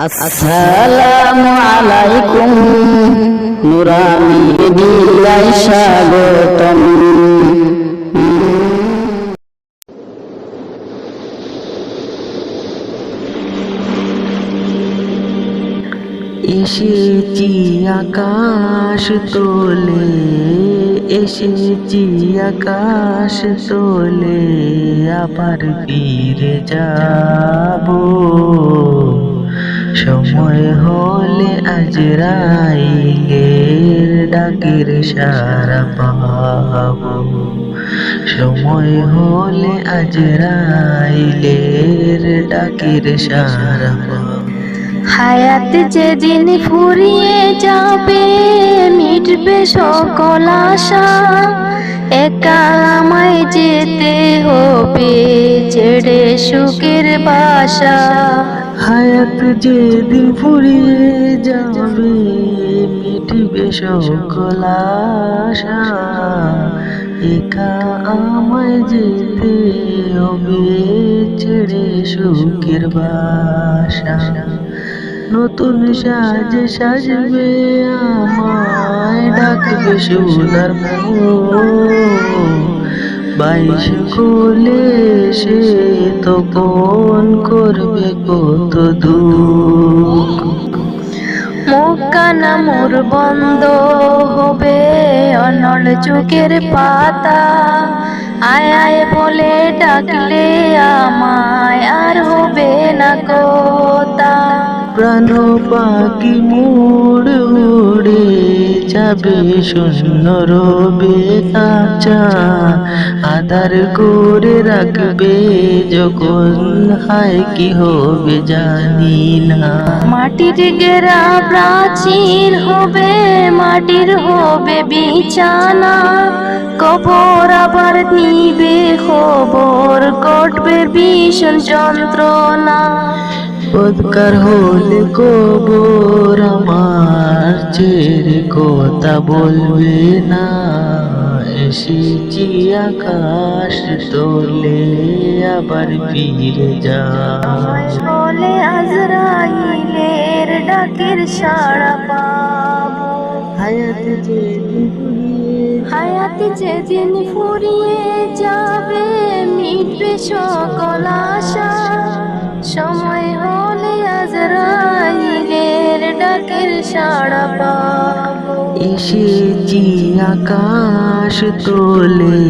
আসসালামু আলাইকুম নুরানি দিলাই স্বাগতম। এসেছি আকাশ তোলে, এসেছি আকাশ তোলে, আবার ফিরে যাব। সময় হলে আজরাইলের ডাকের সাড়া পাব। সময় হলে আজরাইলের ডাকের সাড়া পাব। হায়াত যেদিন ফুরিয়ে যাবে, মিটবে সকল আশা, একা আমায় যেতে হবে ছেড়ে সুখের বাসা। হায়াত যেদিন ফুরিয়ে যাবে, মিটবে সকল আশা, একা আমায় যেতে হবে ছেড়ে সুখের বাসা। নতুন সাজে সাজবে আমায়, ডাকবে সোনার বাইশ কোলে সে তখন করবে কত দুঃখ। মুখ কানা মোর বন্ধ হবে অনড় চোখের পাতা, আয় আয় বলে ডাকলে আমায় আর হবে না কথা। প্রাণ পাখি মুড় উড়ে যাবে, শূন্য রবে কাঁচা, আধার করে রাখবে যখন, হায় কি হবে জানি না। মাটির ঘেরা প্রাচীর হবে, মাটির হবে বিছানা, কবর আবার নিবে খবর, ঘটবে ভীষণ যন্ত্রণা। পদকার হলে কবর আমার, ছেড়ে কথা বলবে না। এসেছি আকাশ তোলে, আবার ফিরে যা। বলে আজরাইলের ডাকের সাড়া পাবো। হায়াত যেদিন ফুরিয়ে যাবে, মিটবে সকল আশা, সময় হলে আজরাইলের ডাকের সাড়া পাবো। এসেছি আকাশ তোলে,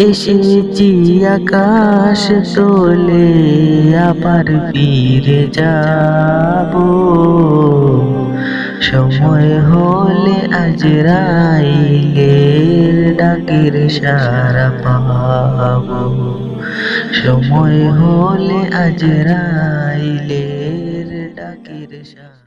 এসেছি আকাশ তোলে, আবার ফিরে যাব। সময় হলে আজরাইলের ডাকের সাড়া পাব। সময় হলে আজরাইলের ডাকের সাড়া